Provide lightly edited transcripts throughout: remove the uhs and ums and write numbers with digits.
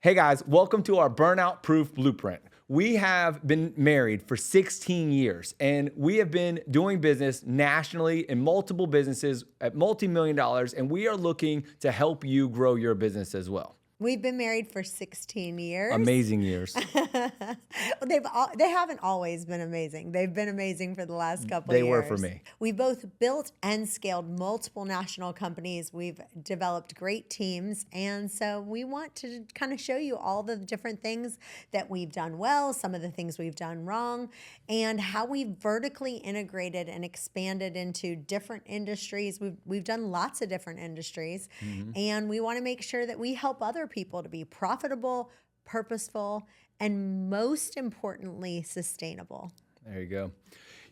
Hey guys, welcome to our Burnout Proof Blueprint. We have been married for 16 years and we have been doing business nationally in multiple businesses at multi-million dollars, and we are looking to help you grow your business as well. We've been married for 16 years. Amazing years. Well, they haven't always been amazing. They've been amazing for the last couple They years. were for me. We both built and scaled multiple national companies. We've developed great teams. And so we want to kind of show you all the different things that we've done well, some of the things we've done wrong, and how we've vertically integrated and expanded into different industries. We've done lots of different industries. And we want to make sure that we help other people to be profitable, purposeful, and most importantly, sustainable. There you go.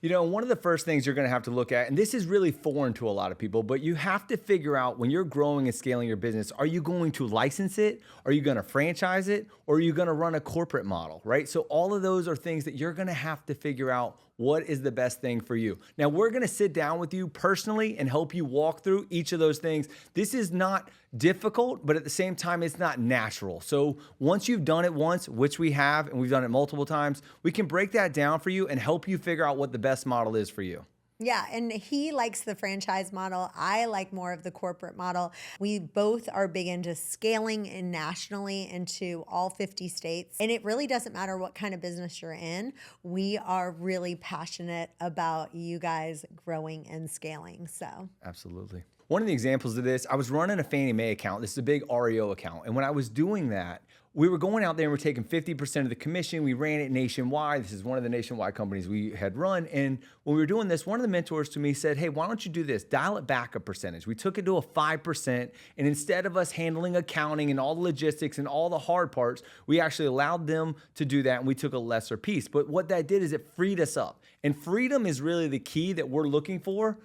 You know, one of the first things you're going to have to look at, and this is really foreign to a lot of people, but you have to figure out when you're growing and scaling your business, are you going to license it? Are you going to franchise it? Or are you going to run a corporate model, right? So all of those are things that you're going to have to figure out what is the best thing for you. Now, we're going to sit down with you personally and help you walk through each of those things. This is not difficult, but at the same time, it's not natural. So once you've done it once, which we have, and we've done it multiple times, we can break that down for you and help you figure out what the best model is for you. Yeah, and he likes the franchise model. I like more of the corporate model. We both are big into scaling and nationally into all 50 states. And it really doesn't matter what kind of business you're in. We are really passionate about you guys growing and scaling. So Absolutely. One of the examples of this, I was running a Fannie Mae account. This is a big REO account. And when I was doing that, we were going out there and we're taking 50% of the commission. We ran it nationwide. This is one of the nationwide companies we had run. And when we were doing this, one of the mentors to me said, hey, why don't you do this? Dial it back a percentage. We took it to a 5%. And instead of us handling accounting and all the logistics and all the hard parts, we actually allowed them to do that. And we took a lesser piece. But what that did is it freed us up. And freedom is really the key that we're looking for.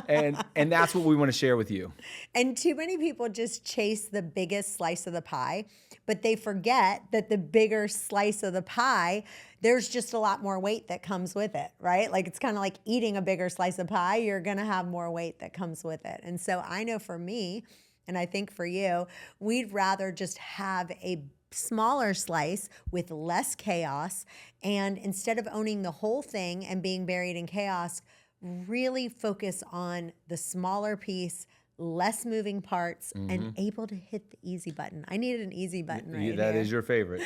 and that's what we want to share with you. And too many people just chase the biggest slice of the pie, but they forget that the bigger slice of the pie, there's just a lot more weight that comes with it, right? Like it's kind of like eating a bigger slice of pie, you're going to have more weight that comes with it. And so I know for me, and I think for you, we'd rather just have a smaller slice with less chaos. And instead of owning the whole thing and being buried in chaos, really focus on the smaller piece, less moving parts, and able to hit the easy button. I needed an easy button right That here. is your favorite.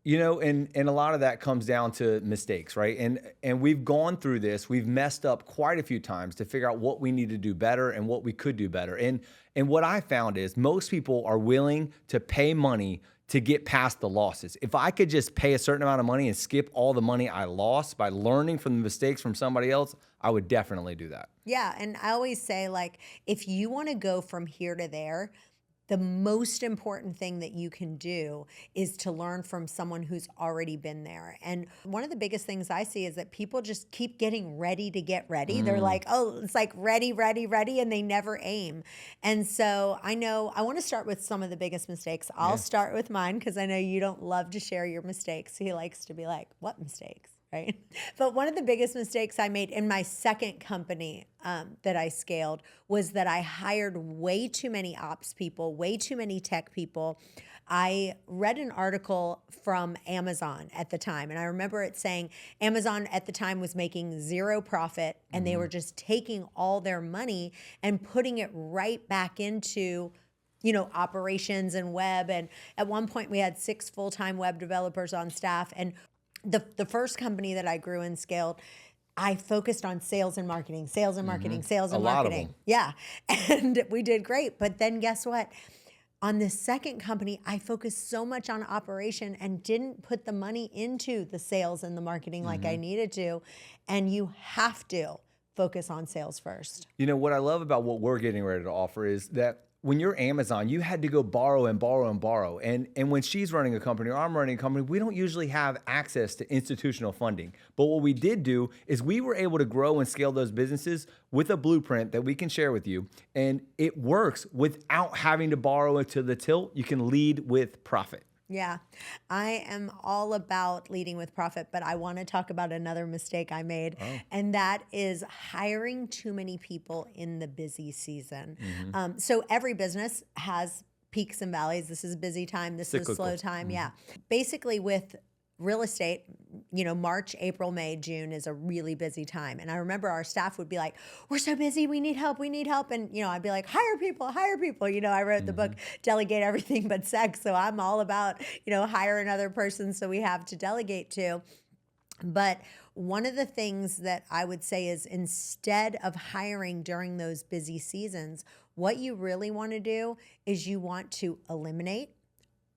You know, and a lot of that comes down to mistakes, right? And we've gone through this. We've messed up quite a few times to figure out what we need to do better and what we could do better. And what I found is most people are willing to pay money to get past the losses. If I could just pay a certain amount of money and skip all the money I lost by learning from the mistakes from somebody else, I would definitely do that. Yeah, and I always say, like, if you want to go from here to there, the most important thing that you can do is to learn from someone who's already been there. And one of the biggest things I see is that people just keep getting ready to get ready. They're like, oh, it's like ready, ready, ready, and they never aim. And so I know I want to start with some of the biggest mistakes. I'll start with mine because I know you don't love to share your mistakes. He likes to be like, what mistakes? Right? But one of the biggest mistakes I made in my second company that I scaled was that I hired way too many ops people, way too many tech people. I read an article from Amazon at the time, and I remember it saying Amazon at the time was making zero profit, and they were just taking all their money and putting it right back into operations and web. And at one point we had 6 full-time web developers on staff. And the first company that I grew and scaled, I focused on sales and marketing, sales and marketing, sales and marketing. A lot of them. Yeah. And we did great. But then guess what? On the second company, I focused so much on operation and didn't put the money into the sales and the marketing like I needed to. And you have to focus on sales first. You know, what I love about what we're getting ready to offer is that when you're Amazon, you had to go borrow and borrow and borrow. And when she's running a company or I'm running a company, we don't usually have access to institutional funding. But what we did do is we were able to grow and scale those businesses with a blueprint that we can share with you. And it works without having to borrow it to the tilt. You can lead with profit. Yeah, I am all about leading with profit, but I want to talk about another mistake I made, and that is hiring too many people in the busy season. So every business has peaks and valleys. This is a busy time. This is a Cyclical. slow time. Yeah. Basically with real estate, March, April, May, June is a really busy time. And I remember our staff would be like, we're so busy. We need help. We need help. And, I'd be like, hire people, hire people. I wrote the book, Delegate Everything But Sex. So I'm all about, hire another person so we have to delegate to. But one of the things that I would say is instead of hiring during those busy seasons, what you really want to do is you want to eliminate,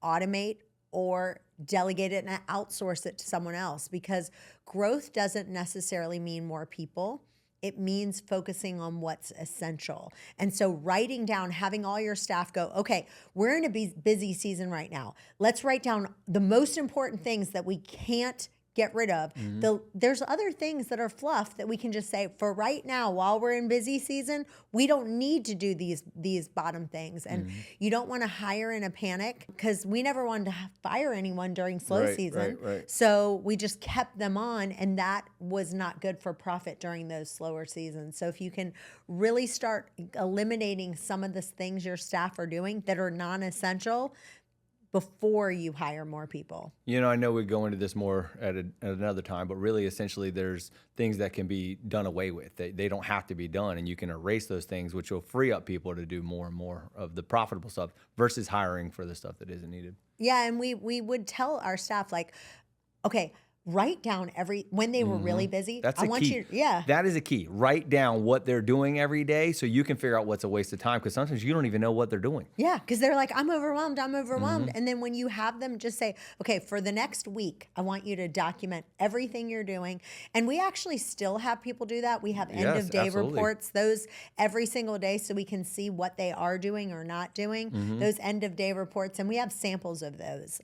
automate, or delegate it and outsource it to someone else, because growth doesn't necessarily mean more people. It means focusing on what's essential. And so writing down, having all your staff go, okay, we're in a busy season right now. Let's write down the most important things that we can't get rid of. There's other things that are fluff that we can just say, for right now, while we're in busy season, we don't need to do these bottom things. And you don't want to hire in a panic, because we never wanted to fire anyone during slow season. Right. So we just kept them on, and that was not good for profit during those slower seasons. So if you can really start eliminating some of the things your staff are doing that are non-essential before you hire more people. I know we go into this more at another time, but really, essentially, there's things that can be done away with. They don't have to be done, and you can erase those things, which will free up people to do more and more of the profitable stuff versus hiring for the stuff that isn't needed. Yeah, and we would tell our staff, like, okay, write down when they were really busy. That's I a want key. you, yeah. That is a key. Write down what they're doing every day so you can figure out what's a waste of time, because sometimes you don't even know what they're doing. Yeah, because they're like, I'm overwhelmed. And then when you have them just say, okay, for the next week, I want you to document everything you're doing. And we actually still have people do that. We have end of day reports, those every single day, so we can see what they are doing or not doing, those end of day reports. And we have samples of those,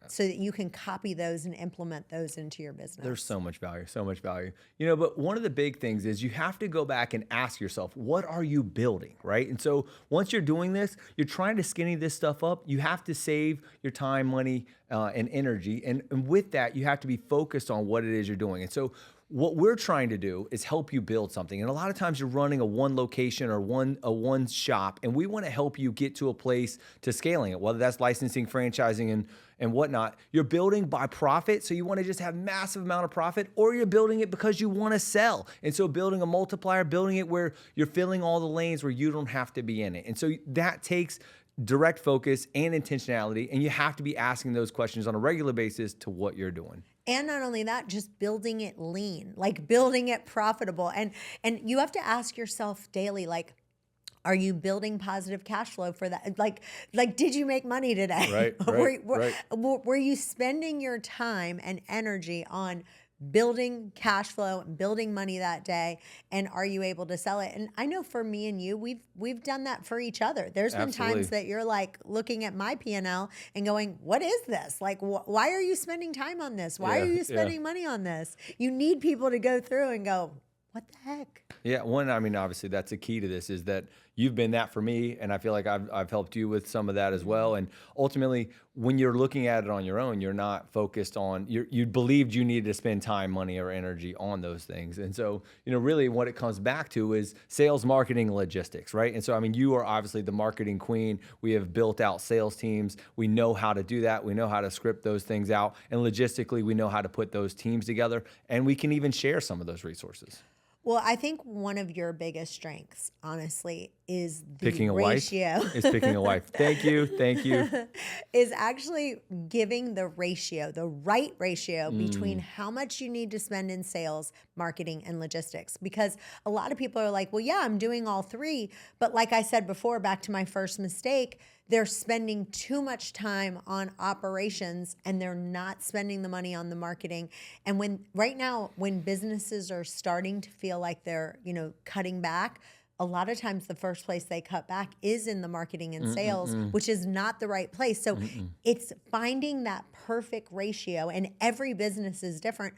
so that you can copy those and implement those into your business. There's so much value, so much value. But one of the big things is you have to go back and ask yourself, what are you building, right? And so once you're doing this, you're trying to skinny this stuff up. You have to save your time, money, and energy. And with that, you have to be focused on what it is you're doing. And so what we're trying to do is help you build something. And a lot of times you're running a one location or one shop, and we want to help you get to a place to scaling it, whether that's licensing, franchising, and whatnot. You're building by profit, so you want to just have massive amount of profit, or you're building it because you want to sell. And so building a multiplier, building it where you're filling all the lanes where you don't have to be in it. And so that takes direct focus and intentionality, and you have to be asking those questions on a regular basis to what you're doing. And not only that, just building it lean, like building it profitable. And you have to ask yourself daily, like, are you building positive cash flow for that? Like, did you make money today? Were you spending your time and energy on building cash flow and building money that day, and are you able to sell it? And I know for me and you, we've done that for each other. There's been times that you're like looking at my P&L and going, what is this? Like, why are you spending time on this? Why are you spending money on this? You need people to go through and go, what the heck? Yeah, obviously that's a key to this, is that you've been that for me, and I feel like I've helped you with some of that as well. And ultimately, when you're looking at it on your own, you're not focused on, you believed you needed to spend time, money, or energy on those things. And so, really what it comes back to is sales, marketing, logistics, right? And so, you are obviously the marketing queen. We have built out sales teams. We know how to do that. We know how to script those things out. And logistically, we know how to put those teams together. And we can even share some of those resources. Well, I think one of your biggest strengths, honestly, is the picking a ratio. Wife. Is picking a wife. Thank you. Is actually giving the ratio, the right ratio between how much you need to spend in sales, marketing, and logistics. Because a lot of people are like, well, yeah, I'm doing all three. But like I said before, back to my first mistake, they're spending too much time on operations and they're not spending the money on the marketing. And right now, when businesses are starting to feel like they're, cutting back, a lot of times the first place they cut back is in the marketing and sales, which is not the right place. So it's finding that perfect ratio, and every business is different.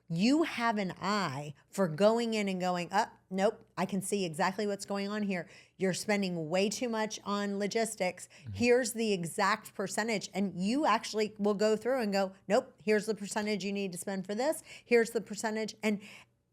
You have an eye for going in and going, nope, I can see exactly what's going on here. You're spending way too much on logistics. Here's the exact percentage. And you actually will go through and go, nope, here's the percentage you need to spend for this. Here's the percentage. And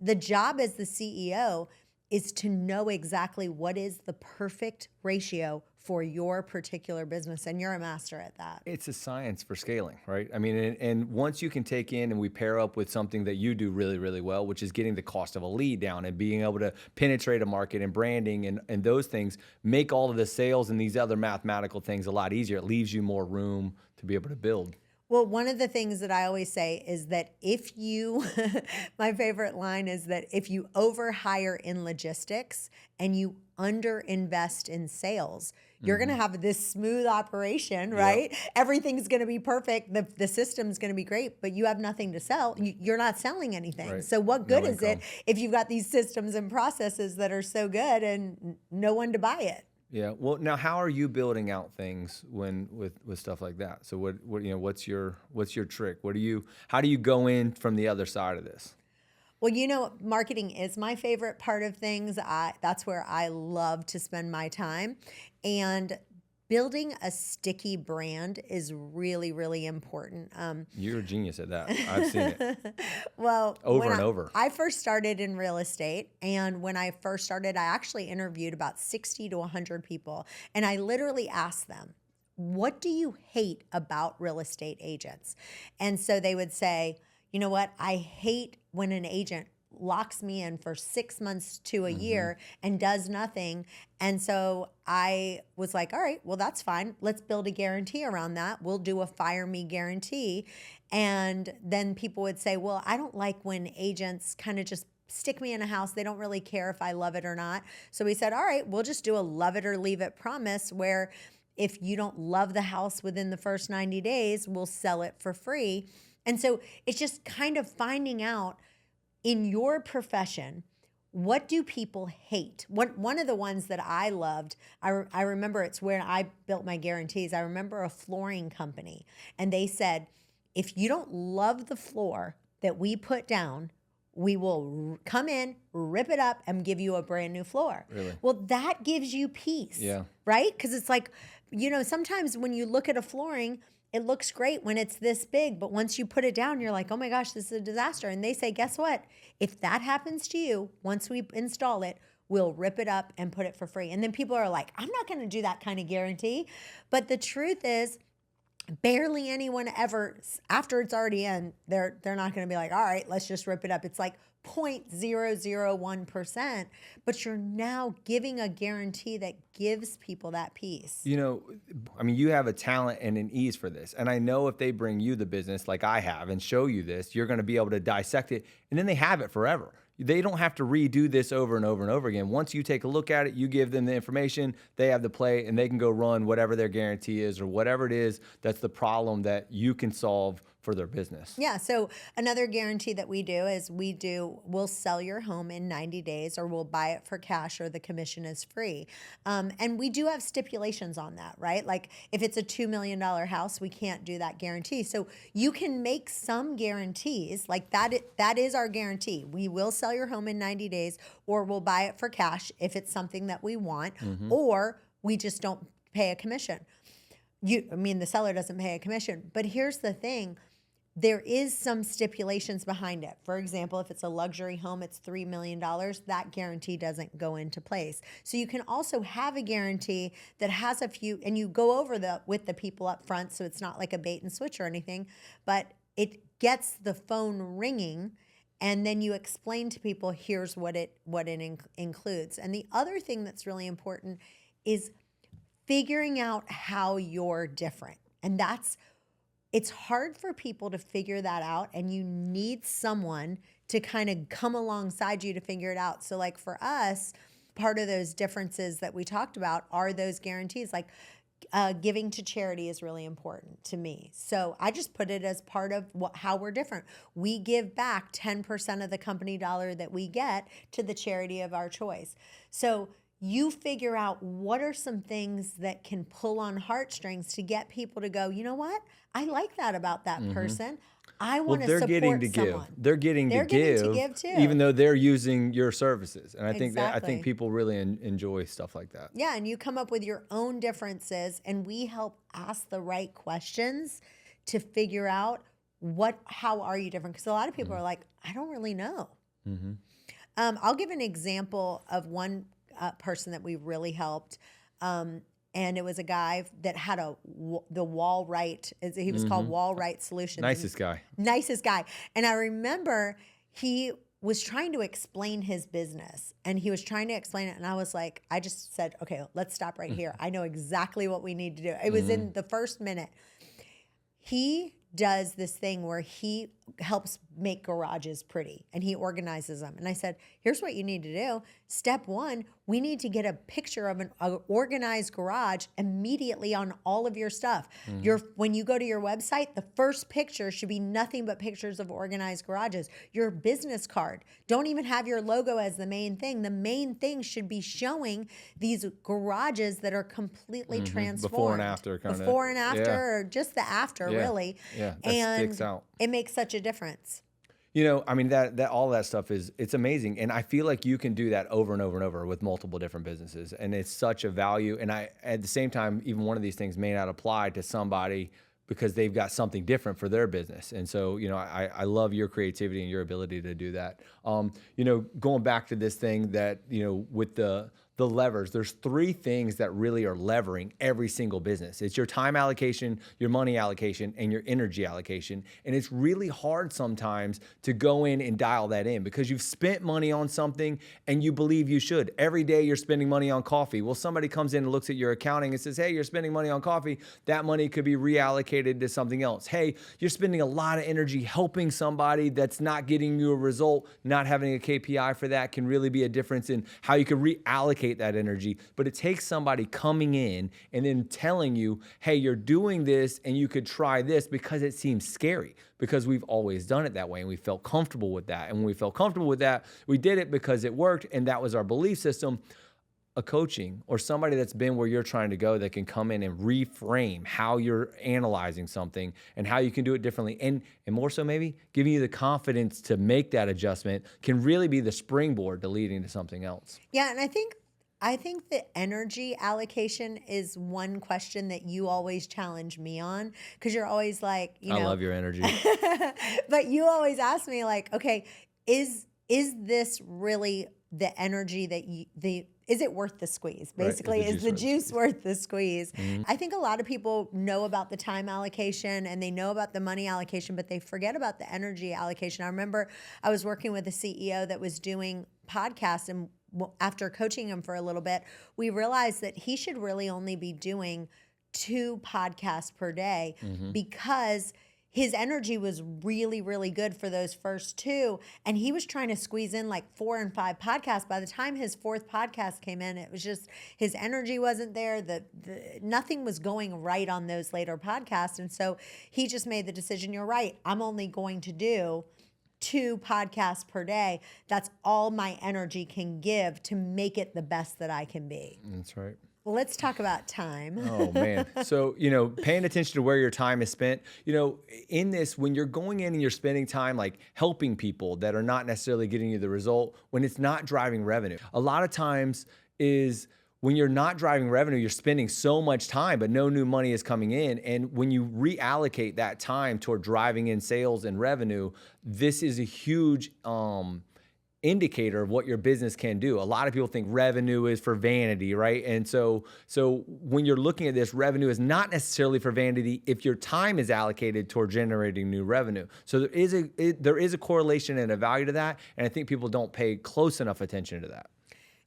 the job as the CEO is to know exactly what is the perfect ratio for your particular business. And you're a master at that. It's a science for scaling, right? I mean, and once you can take in and we pair up with something that you do really, really well, which is getting the cost of a lead down and being able to penetrate a market and branding and those things make all of the sales and these other mathematical things a lot easier. It leaves you more room to be able to build. Well, one of the things that I always say is that if you, my favorite line is that if you overhire in logistics and you underinvest in sales, you're going to have this smooth operation, right? Yep. Everything's going to be perfect. The system's going to be great, but you have nothing to sell. You're not selling anything. Right. So what good is it if you've got these systems and processes that are so good and no one to buy it? Yeah. Well, now how are you building out things with stuff like that? So what what's your trick? How do you go in from the other side of this? Well, marketing is my favorite part of things. That's where I love to spend my time. And building a sticky brand is really, really important. You're a genius at that. I've seen it. Well, over and over. I first started in real estate. And when I first started, I actually interviewed about 60 to 100 people. And I literally asked them, what do you hate about real estate agents? And so they would say, you know what? I hate when an agent locks me in for 6 months to a year and does nothing. And so I was like, all right, well, that's fine. Let's build a guarantee around that. We'll do a fire me guarantee. And then people would say, well, I don't like when agents kind of just stick me in a house. They don't really care if I love it or not. So we said, all right, we'll just do a love it or leave it promise where if you don't love the house within the first 90 days, we'll sell it for free. And so it's just kind of finding out in your profession, what do people hate? One of the ones that I loved, I remember it's where I built my guarantees. I remember a flooring company, and they said, if you don't love the floor that we put down, we will come in, rip it up, and give you a brand new floor. Really? Well, that gives you peace, right? Because it's like, sometimes when you look at a flooring, it looks great when it's this big, but once you put it down, you're like, oh my gosh, this is a disaster. And they say, guess what? If that happens to you, once we install it, we'll rip it up and put it for free. And then people are like, I'm not going to do that kind of guarantee. But the truth is, barely anyone ever, after it's already in, they're not going to be like, all right, let's just rip it up. It's like 0.001%, but you're now giving a guarantee that gives people that peace. You have a talent and an ease for this. And I know if they bring you the business like I have and show you this, you're going to be able to dissect it and then they have it forever. They don't have to redo this over and over and over again. Once you take a look at it, you give them the information, they have the play, and they can go run whatever their guarantee is or whatever it is that's the problem that you can solve for their business. Yeah. So another guarantee that we do is we'll sell your home in 90 days or we'll buy it for cash or the commission is free. And we do have stipulations on that, right? Like if it's a $2 million house, we can't do that guarantee. So you can make some guarantees like that. That is our guarantee. We will sell your home in 90 days or we'll buy it for cash if it's something that we want, or we just don't pay a commission. The seller doesn't pay a commission. But here's the thing. There is some stipulations behind it. For example, if it's a luxury home, it's $3 million, that guarantee doesn't go into place. So you can also have a guarantee that has a few, and you go over with the people up front, so it's not like a bait and switch or anything, but it gets the phone ringing, and then you explain to people, here's what it includes. And the other thing that's really important is figuring out how you're different. And it's hard for people to figure that out, and you need someone to kind of come alongside you to figure it out. So like for us, part of those differences that we talked about are those guarantees. Like giving to charity is really important to me. So I just put it as part of how we're different. We give back 10% of the company dollar that we get to the charity of our choice. So you figure out what are some things that can pull on heartstrings to get people to go, you know what? I like that about that person. I want to support getting to someone. Give. They're getting to give too. Even though they're using your services. And I think Exactly. people really enjoy stuff like that. Yeah, and you come up with your own differences, and we help ask the right questions to figure out how are you different? Because a lot of people are like, I don't really know. I'll give an example of one person that we really helped. and it was a guy that had the Wall Right. He was called Wall Right Solutions. Nicest guy. Nicest guy. And I remember he was trying to explain his business, and he was trying to explain it. And I was like, I just said, okay, let's stop right here. I know exactly what we need to do. It was in the first minute. He does this thing where he helps make garages pretty, and he organizes them. And I said, here's what you need to do. Step one, we need to get a picture of an organized garage immediately on all of your stuff. When you go to your website, the first picture should be nothing but pictures of organized garages. Your business card, don't even have your logo as the main thing. The main thing should be showing these garages that are completely transformed. Before and after, kind of. Before and after, or just the after, really. Yeah, that and sticks out. It makes such a difference. You know, I mean, that all that stuff it's amazing. And I feel like you can do that over and over and over with multiple different businesses. And it's such a value. And at the same time, even one of these things may not apply to somebody because they've got something different for their business. And so, you know, I love your creativity and your ability to do that. You know, going back to this thing that, you know, with the levers, there's three things that really are levering every single business. It's your time allocation, your money allocation, and your energy allocation. And it's really hard sometimes to go in and dial that in because you've spent money on something and you believe you should. Every day you're spending money on coffee. Well, somebody comes in and looks at your accounting and says, hey, you're spending money on coffee. That money could be reallocated to something else. Hey, you're spending a lot of energy helping somebody that's not getting you a result. Not having a KPI for that can really be a difference in how you can reallocate that energy. But it takes somebody coming in and then telling you, hey, you're doing this and you could try this because it seems scary because we've always done it that way and we felt comfortable with that. And when we felt comfortable with that, we did it because it worked and that was our belief system. A coaching or somebody that's been where you're trying to go that can come in and reframe how you're analyzing something and how you can do it differently. And more so maybe giving you the confidence to make that adjustment can really be the springboard to leading to something else. Yeah. And I think the energy allocation is one question that you always challenge me on because you're always like, you know. I love your energy. But you always ask me like, okay, is this really the energy that is it worth the squeeze? Basically, right. Is the juice worth the squeeze? I think a lot of people know about the time allocation and they know about the money allocation, but they forget about the energy allocation. I remember I was working with a CEO that was doing podcasts, and after coaching him for a little bit, we realized that he should really only be doing 2 podcasts per day because his energy was really, really good for those first 2. And he was trying to squeeze in like 4 and 5 podcasts. By the time his 4th podcast came in, it was just, his energy wasn't there. Nothing was going right on those later podcasts. And so he just made the decision, you're right, I'm only going to do 2 podcasts per day. That's all my energy can give to make it the best that I can be. That's right. Well, let's talk about time. Oh, man. So, you know, paying attention to where your time is spent, you know, in this, when you're going in and you're spending time like helping people that are not necessarily getting you the result, when it's not driving revenue, a lot of times is when you're not driving revenue, you're spending so much time, but no new money is coming in. And when you reallocate that time toward driving in sales and revenue, this is a huge, indicator of what your business can do. A lot of people think revenue is for vanity, right? And so when you're looking at this, revenue is not necessarily for vanity if your time is allocated toward generating new revenue. So there is a correlation and a value to that, and I think people don't pay close enough attention to that.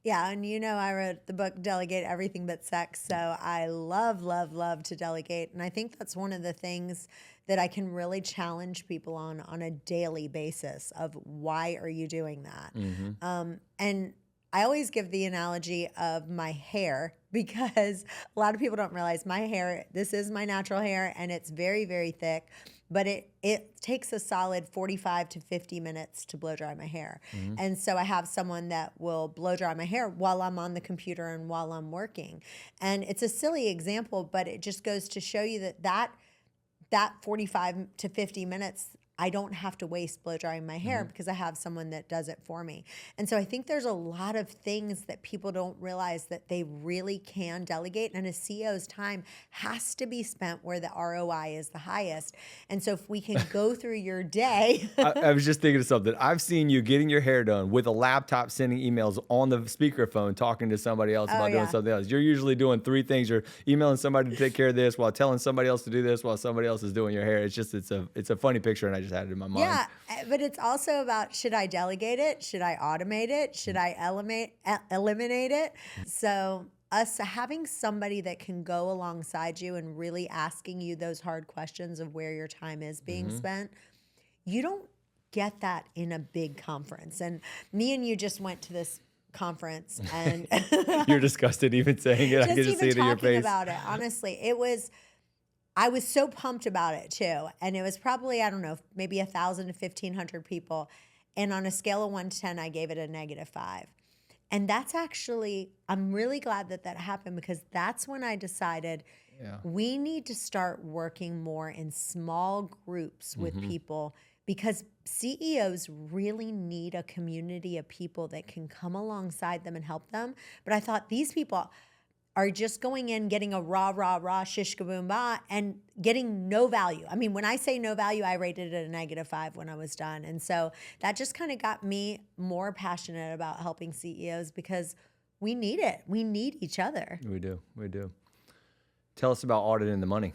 Yeah, and you know I wrote the book Delegate Everything But Sex, so I love, love, love to delegate. And I think that's one of the things that I can really challenge people on a daily basis of why are you doing that? And I always give the analogy of my hair because a lot of people don't realize my hair, this is my natural hair and it's very, very thick, but it takes a solid 45 to 50 minutes to blow dry my hair. And so I have someone that will blow dry my hair while I'm on the computer and while I'm working. And it's a silly example, but it just goes to show you that 45 to 50 minutes I don't have to waste blow drying my hair because I have someone that does it for me. And so I think there's a lot of things that people don't realize that they really can delegate. And a CEO's time has to be spent where the ROI is the highest. And so if we can go through your day. I was just thinking of something. I've seen you getting your hair done with a laptop, sending emails on the speakerphone, talking to somebody else about doing something else. You're usually doing three things. You're emailing somebody to take care of this while telling somebody else to do this while somebody else is doing your hair. It's a funny picture, and I just had it in my mind. Yeah, but it's also about, should I delegate it? Should I automate it? Should I eliminate it? So us having somebody that can go alongside you and really asking you those hard questions of where your time is being spent, you don't get that in a big conference. And me and you just went to this conference, and You're disgusted even saying it. I can just see it in your face. About it, honestly, I was so pumped about it too. And it was probably, I don't know, maybe 1,000 to 1,500 people. And on a scale of 1 to 10, I gave it a -5. And that's actually, I'm really glad that that happened, because that's when I decided we need to start working more in small groups with people, because CEOs really need a community of people that can come alongside them and help them. But I thought these people are just going in, getting a rah, shish kaboom ba, and getting no value. I mean, when I say no value, I rated it a -5 when I was done. And so that just kind of got me more passionate about helping CEOs, because we need it. We need each other. We do. Tell us about auditing the money.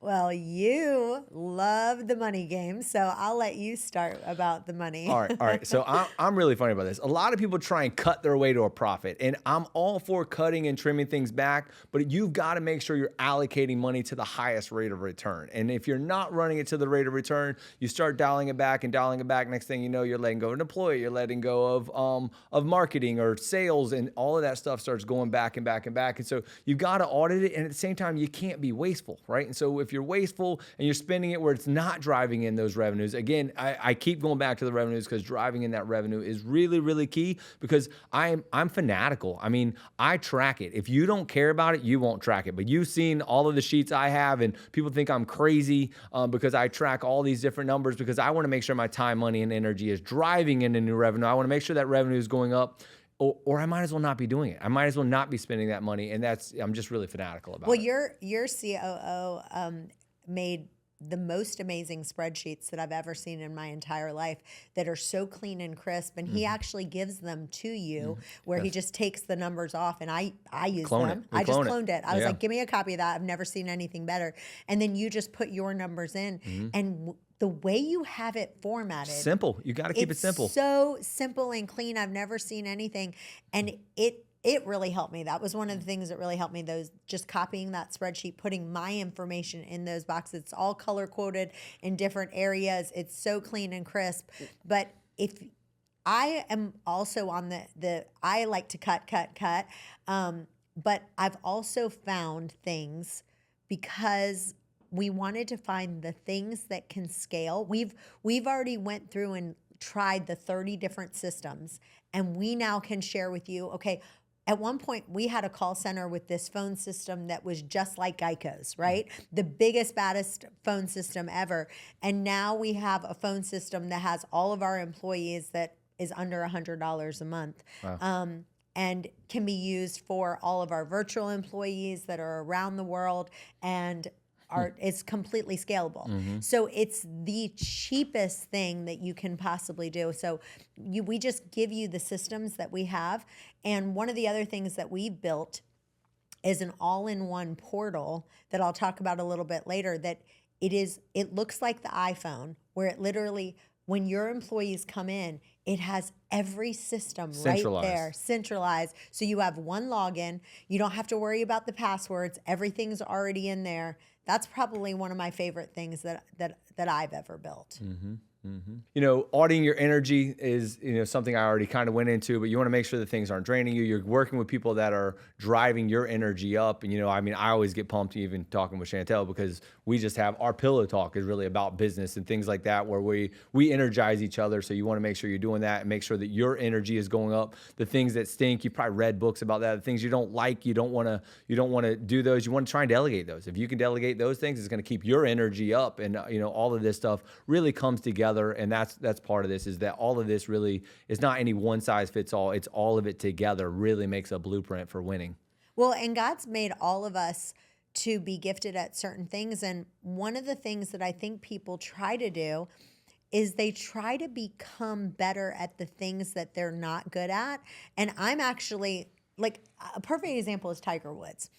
Well, you love the money game, so I'll let you start about the money. All right. So I'm really funny about this. A lot of people try and cut their way to a profit, and I'm all for cutting and trimming things back, but you've got to make sure you're allocating money to the highest rate of return. And if you're not running it to the rate of return, you start dialing it back. Next thing you know, you're letting go of an employee, you're letting go of marketing or sales, and all of that stuff starts going back and back and back. And so you've got to audit it, and at the same time, you can't be wasteful, right? And so if you're wasteful and you're spending it where it's not driving in those revenues, again, I keep going back to the revenues, because driving in that revenue is really, really key, because I'm fanatical. I mean, I track it. If you don't care about it, you won't track it. But you've seen all of the sheets I have, and people think I'm crazy because I track all these different numbers, because I want to make sure my time, money, and energy is driving into new revenue. I want to make sure that revenue is going up. Or I might as well not be doing it. I might as well not be spending that money. And I'm just really fanatical about it. Well, your COO made the most amazing spreadsheets that I've ever seen in my entire life, that are so clean and crisp. And he actually gives them to you, where he just takes the numbers off, and I use them. I just cloned it. I was like, give me a copy of that. I've never seen anything better. And then you just put your numbers in, and the way you have it formatted. Simple. You got to keep it simple. So simple and clean. I've never seen anything. And it really helped me. That was one of the things that really helped me, just copying that spreadsheet, putting my information in those boxes. It's all color coded in different areas. It's so clean and crisp. But if I am also on I like to cut. But I've also found things, because we wanted to find the things that can scale. We've already went through and tried the 30 different systems, and we now can share with you, okay, at one point we had a call center with this phone system that was just like Geico's, right? The biggest, baddest phone system ever. And now we have a phone system that has all of our employees that is under $100 a month. Wow. And can be used for all of our virtual employees that are around the world, and it's completely scalable. So it's the cheapest thing that you can possibly do. So we just give you the systems that we have. And one of the other things that we've built is an all-in-one portal that I'll talk about a little bit later, that it looks like the iPhone, where it literally, when your employees come in, it has every system right there, centralized. So you have one login. You don't have to worry about the passwords. Everything's already in there. That's probably one of my favorite things that I've ever built. You know, auditing your energy is, you know, something I already kind of went into, but you want to make sure that things aren't draining you. You're working with people that are driving your energy up. And, you know, I mean, I always get pumped even talking with Chantel because we just have our pillow talk is really about business and things like that, where we energize each other. So you want to make sure you're doing that and make sure that your energy is going up. The things that stink, you probably read books about that. The things you don't like, you don't want to do those. You want to try and delegate those. If you can delegate those things, it's going to keep your energy up. And, you know, all of this stuff really comes together. And that's part of this, is that all of this really is not any one size fits all. It's all of it together really makes a blueprint for winning. Well, and God's made all of us to be gifted at certain things. And one of the things that I think people try to do is they try to become better at the things that they're not good at. And I'm actually, like, a perfect example is Tiger Woods.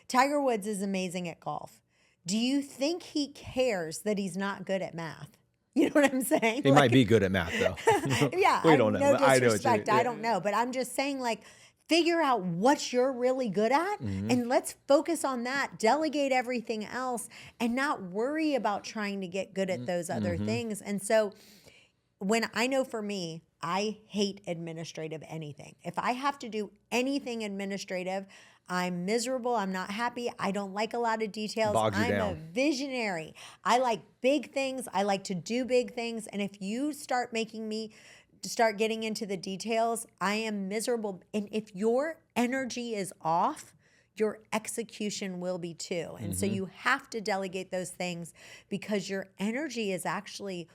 Tiger Woods is amazing at golf. Do you think he cares that he's not good at math? You know what I'm saying? He might be good at math, though. Yeah, We don't know. No I know what disrespect. you- I yeah. don't know, but I'm just saying, like, figure out what you're really good at, and let's focus on that. Delegate everything else, and not worry about trying to get good at those other things. And so, when I know for me, I hate administrative anything. If I have to do anything administrative, I'm miserable. I'm not happy. I don't like a lot of details. Bogs you I'm a down. visionary. I like big things. I like to do big things. And if you start making me start getting into the details, I am miserable. And if your energy is off, your execution will be too. And so you have to delegate those things, because your energy is actually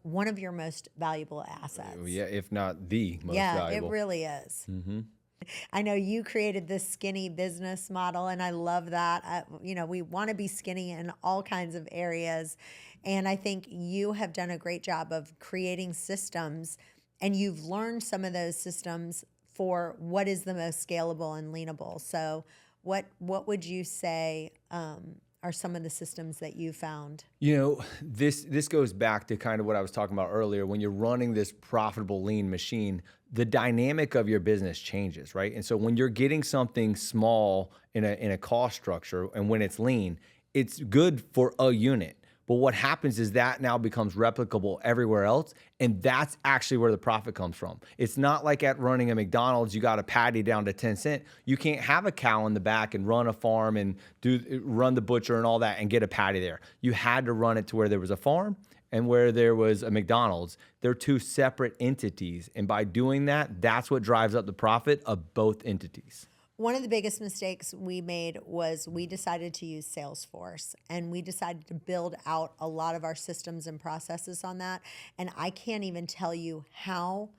one of your most valuable assets. Yeah, if not the most Yeah, valuable. it really is. I know you created this skinny business model, and I love that. You know, we want to be skinny in all kinds of areas. And I think you have done a great job of creating systems, and you've learned some of those systems for what is the most scalable and leanable. So what would you say are some of the systems that you found? You know, this goes back to kind of what I was talking about earlier. When you're running this profitable lean machine, the dynamic of your business changes, right? And so when you're getting something small in a cost structure, and when it's lean, it's good for a unit. But what happens is that now becomes replicable everywhere else, and that's actually where the profit comes from. It's not like at running a McDonald's, you got a patty down to 10 cents. You can't have a cow in the back and run a farm and run the butcher and all that and get a patty there. You had to run it to where there was a farm and where there was a McDonald's. They're two separate entities, and by doing that, that's what drives up the profit of both entities. One of the biggest mistakes we made was we decided to use Salesforce, and we decided to build out a lot of our systems and processes on that. And I can't even tell you how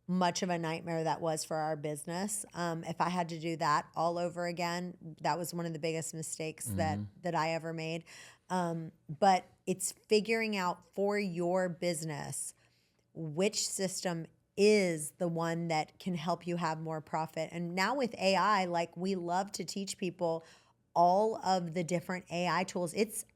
much of a nightmare that was for our business. If I had to do that all over again, that was one of the biggest mistakes that I ever made. But it's figuring out for your business which system is the one that can help you have more profit. And now with AI, like, we love to teach people all of the different AI tools. It's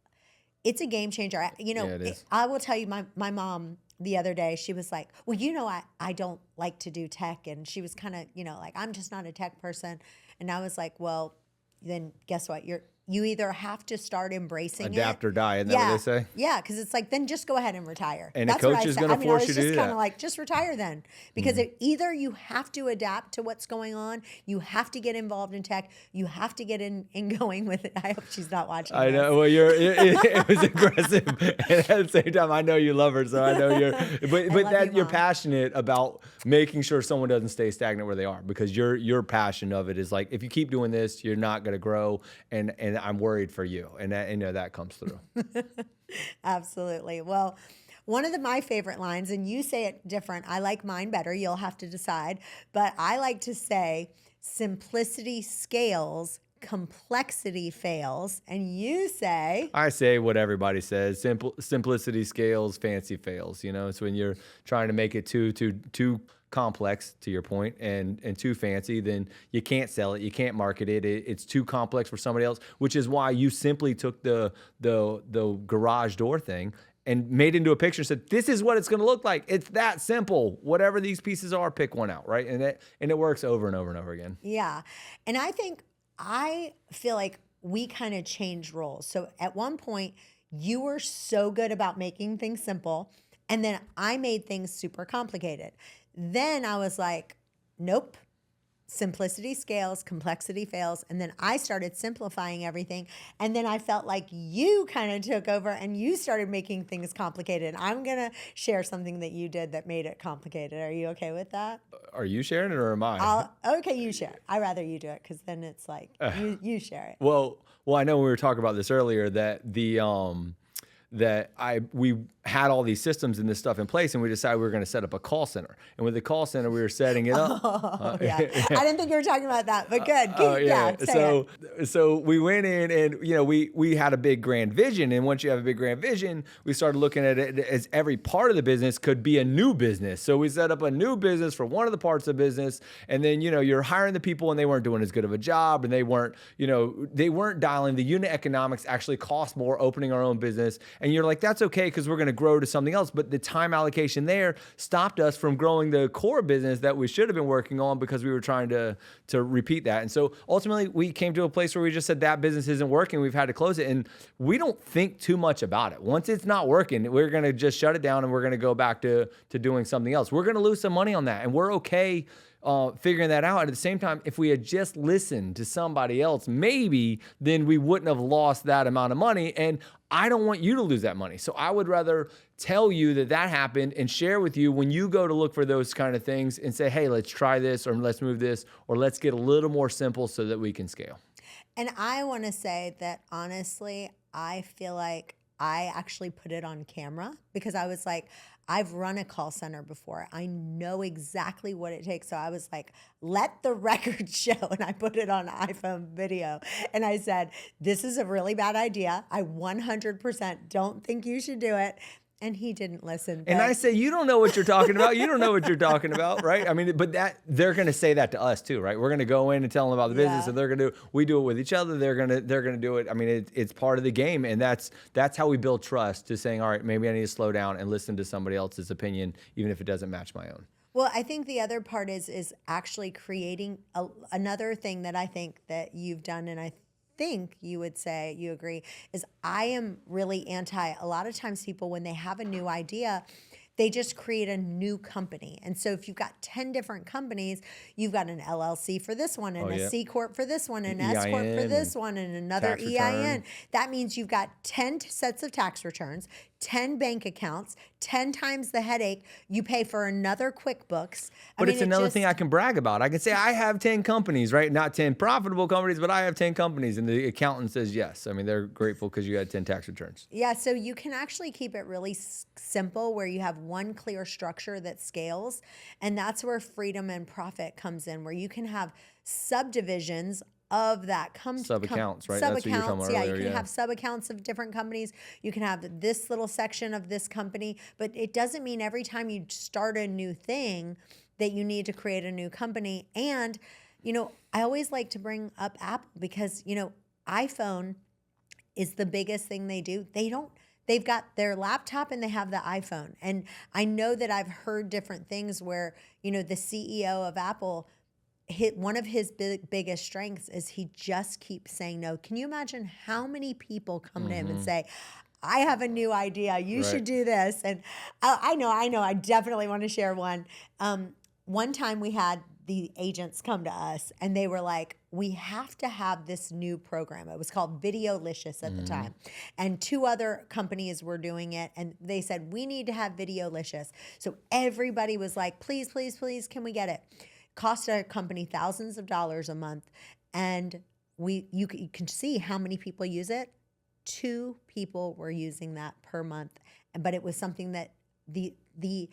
a game changer. You know, Yeah, it is. I will tell you, my mom the other day, she was like, well, you know, I don't like to do tech. And she was kind of, you know, like, I'm just not a tech person. And I was like, well, then guess what? You either have to start embracing Adapt it. or die, isn't that what they say? Yeah, because it's like, then just go ahead and retire. And a That's what coach I is said. gonna I mean, force I was you to just do kind that. of like, just retire then. Because either you have to adapt to what's going on, you have to get involved in tech, you have to get in going with it. I hope she's not watching I this. know. Well, it was aggressive, and at the same time, I know you love her, so I know you're. But love that you, you're Mom. passionate about making sure someone doesn't stay stagnant where they are, because your passion of it is like, if you keep doing this, you're not going to grow, and I'm worried for you, and that, you know, that comes through. Absolutely. Well, one of my favorite lines, and you say it different. I like mine better. You'll have to decide. But I like to say, simplicity scales, complexity fails. And you say, I say what everybody says: simplicity scales, fancy fails. You know, it's when you're trying to make it too complex, to your point, and too fancy, then you can't sell it, you can't market it. It's too complex for somebody else, which is why you simply took the garage door thing and made it into a picture and said, this is what it's going to look like. It's that simple. Whatever these pieces are, pick one out, right? And it works over and over and over again. yeah. And I feel like we kind of changed roles. So at one point, you were so good about making things simple. And then I made things super complicated. Then I was like, nope. Simplicity scales, complexity fails. And then I started simplifying everything. And then I felt like you kind of took over and you started making things complicated. I'm going to share something that you did that made it complicated. Are you okay with that? Are you sharing it or am I? Okay, you share it. I'd rather you do it because then it's like you share it. Well, I know we were talking about this earlier that we had all these systems and this stuff in place, and we decided we were going to set up a call center. And with the call center, we were setting it up. Yeah. I didn't think you were talking about that, but good. So we went in and, we had a big grand vision. And once you have a big grand vision, we started looking at it as every part of the business could be a new business. So we set up a new business for one of the parts of the business. And then, you're hiring the people and they weren't doing as good of a job, and they weren't dialing the unit economics actually cost more opening our own business. And you're like, that's okay, because we're going to grow to something else. But the time allocation there stopped us from growing the core business that we should have been working on, because we were trying to repeat that. And so ultimately we came to a place where we just said that business isn't working. We've had to close it. And we don't think too much about it. Once it's not working, we're going to just shut it down and we're going to go back to doing something else. We're going to lose some money on that. And we're okay figuring that out. At the same time, if we had just listened to somebody else, maybe then we wouldn't have lost that amount of money. And I don't want you to lose that money. So I would rather tell you that happened and share with you when you go to look for those kind of things and say, hey, let's try this, or let's move this, or let's get a little more simple so that we can scale. And I want to say that honestly, I feel like I actually put it on camera because I was like, I've run a call center before. I know exactly what it takes. So I was like, let the record show. And I put it on iPhone video. And I said, this is a really bad idea. I 100% don't think you should do it. And he didn't listen. And I say, you don't know what you're talking about. You don't know what you're talking about, right? I mean, but they're going to say that to us too, right? We're going to go in and tell them about the business, and they're going to we do it with each other. They're going to do it. I mean, it's part of the game, and that's how we build trust. To saying, all right, maybe I need to slow down and listen to somebody else's opinion, even if it doesn't match my own. Well, I think the other part is actually creating another thing that I think that you've done, and I think you would say you agree, is I am really anti. A lot of times people, when they have a new idea, they just create a new company. And so if you've got 10 different companies, you've got an LLC for this one, and a C Corp for this one, and an S Corp for this one, and another EIN. That means you've got 10 sets of tax returns, 10 bank accounts, 10 times the headache you pay for another QuickBooks. But it's another thing I can brag about. I can say I have 10 companies, right? Not 10 profitable companies, but I have 10 companies. And the accountant says yes. I mean, they're grateful because you had 10 tax returns. Yeah, so you can actually keep it really simple, where you have one clear structure that scales. And that's where freedom and profit comes in, where you can have subdivisions of that sub-accounts, right? Sub-accounts, that's what you were talking about earlier, you can have sub-accounts of different companies. You can have this little section of this company, but it doesn't mean every time you start a new thing that you need to create a new company. And, I always like to bring up Apple because, iPhone is the biggest thing they do. They've got their laptop and they have the iPhone. And I know that I've heard different things where, the CEO of Apple, one of his biggest strengths is he just keeps saying no. Can you imagine how many people come to him and say, I have a new idea. You should do this. And I know. I definitely want to share one. One time we had the agents come to us and they were like, we have to have this new program. It was called Videolicious at the time. And 2 other companies were doing it. And they said, we need to have Videolicious. So everybody was like, please, please, please, can we get it? Cost our company thousands of dollars a month. And you can see how many people use it. 2 people were using that per month. But it was something that the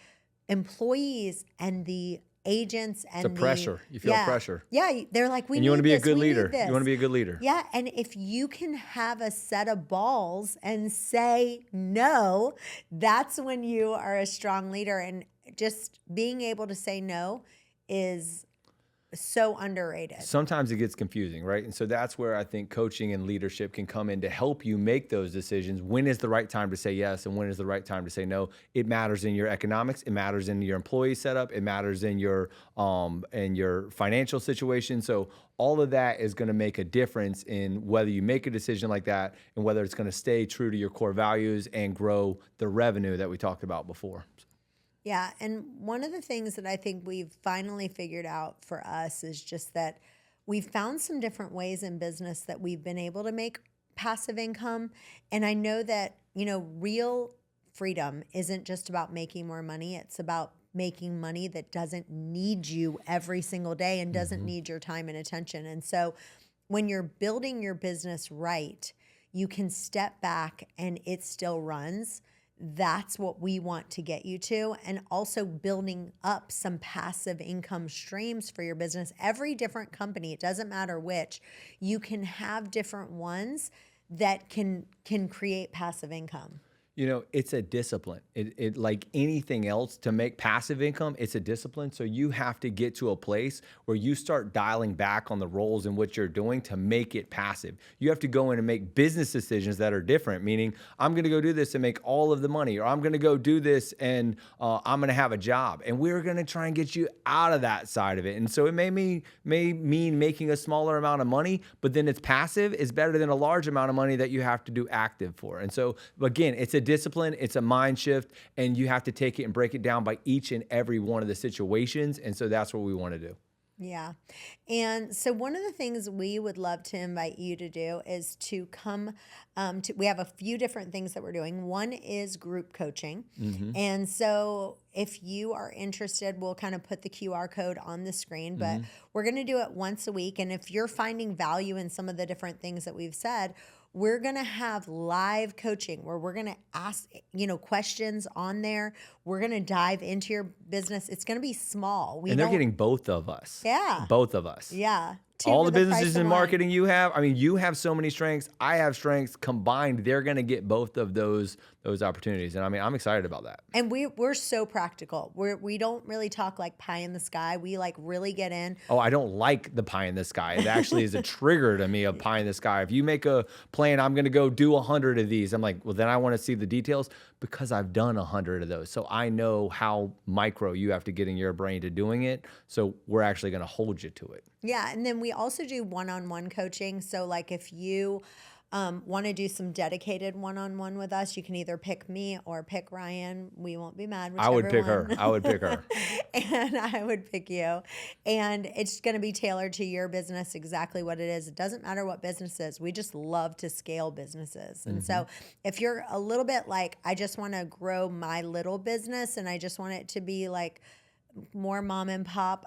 employees and the agents and it's a pressure. You feel pressure. Yeah, they're like, you want to be a good leader. You want to be a good leader. Yeah, and if you can have a set of balls and say no, that's when you are a strong leader. And just being able to say no is So underrated. Sometimes it gets confusing, right? And so that's where I think coaching and leadership can come in to help you make those decisions. When is the right time to say yes and when is the right time to say no? It matters in your economics, it matters in your employee setup, it matters in your financial situation. So all of that is going to make a difference in whether you make a decision like that and whether it's going to stay true to your core values and grow the revenue that we talked about before. Yeah. And one of the things that I think we've finally figured out for us is just that we've found some different ways in business that we've been able to make passive income. And I know that, real freedom isn't just about making more money, it's about making money that doesn't need you every single day and doesn't need your time and attention. And so when you're building your business right, you can step back and it still runs. That's what we want to get you to. And also building up some passive income streams for your business. Every different company, it doesn't matter which, you can have different ones that can create passive income. It's a discipline. It like anything else, to make passive income, it's a discipline. So you have to get to a place where you start dialing back on the roles in what you're doing to make it passive. You have to go in and make business decisions that are different, meaning I'm going to go do this and make all of the money, or I'm going to go do this and I'm going to have a job. And we're going to try and get you out of that side of it. And so it may mean making a smaller amount of money, but then it's passive is better than a large amount of money that you have to do active for. And so again, it's a discipline, it's a mind shift, and you have to take it and break it down by each and every one of the situations. And so that's what we want to do. Yeah. And so one of the things we would love to invite you to do is to come we have a few different things that we're doing. One is group coaching. And so if you are interested, we'll kind of put the QR code on the screen, but we're going to do it once a week. And if you're finding value in some of the different things that we've said, we're going to have live coaching where we're going to ask, questions on there. We're going to dive into your business. It's going to be small. And they're getting both of us. Yeah. Both of us. Yeah. All the businesses in marketing you have, you have so many strengths. I have strengths combined. They're going to get both of those opportunities. And I'm excited about that. And we're so practical. We don't really talk like pie in the sky. We like really get in. Oh, I don't like the pie in the sky. It actually is a trigger to me of pie in the sky. If you make a plan, I'm going to go do 100 of these. I'm like, well, then I want to see the details because I've done 100 of those. So I know how micro you have to get in your brain to doing it. So we're actually going to hold you to it. Yeah. And then we also do one-on-one coaching. So like if you want to do some dedicated one-on-one with us, you can either pick me or pick Ryan. We won't be mad. I would pick her. I would pick her. And I would pick you. And it's going to be tailored to your business, exactly what it is. It doesn't matter what business is. We just love to scale businesses. And so if you're a little bit like, I just want to grow my little business and I just want it to be like more mom and pop,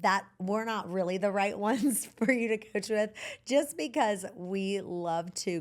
that we're not really the right ones for you to coach with, just because we love to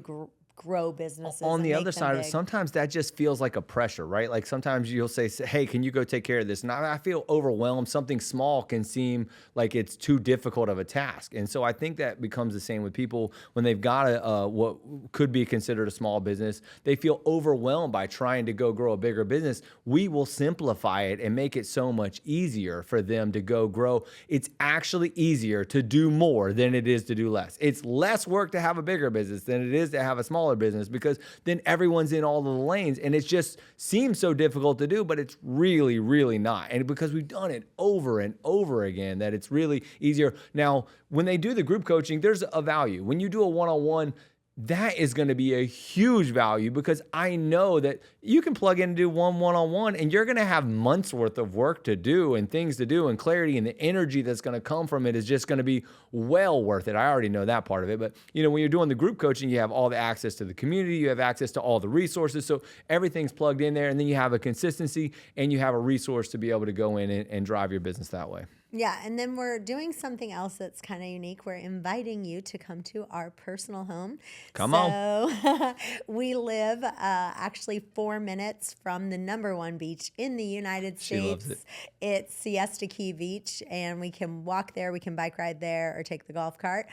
grow businesses. On the other side, big. sometimes that just feels like a pressure, right? Like sometimes you'll say, hey, can you go take care of this? And I feel overwhelmed. Something small can seem like it's too difficult of a task. And so I think that becomes the same with people when they've got what could be considered a small business. They feel overwhelmed by trying to go grow a bigger business. We will simplify it and make it so much easier for them to go grow. It's actually easier to do more than it is to do less. It's less work to have a bigger business than it is to have a smaller business, because then everyone's in all of the lanes and it just seems so difficult to do, but it's really, really not. And because we've done it over and over again, that it's really easier. Now, when they do the group coaching, there's a value. When you do a one-on-one, that is going to be a huge value, because I know that you can plug in and do one-on-one and you're going to have months worth of work to do and things to do and clarity, and the energy that's going to come from it is just going to be well worth it. I already know that part of it. But when you're doing the group coaching, you have all the access to the community, you have access to all the resources. So everything's plugged in there, and then you have a consistency and you have a resource to be able to go in and drive your business that way. Yeah, and then we're doing something else that's kind of unique. We're inviting you to come to our personal home. Come on. So we live actually 4 minutes from the #1 beach in the United States. She loves it. It's Siesta Key Beach, and we can walk there, we can bike ride there, or take the golf cart.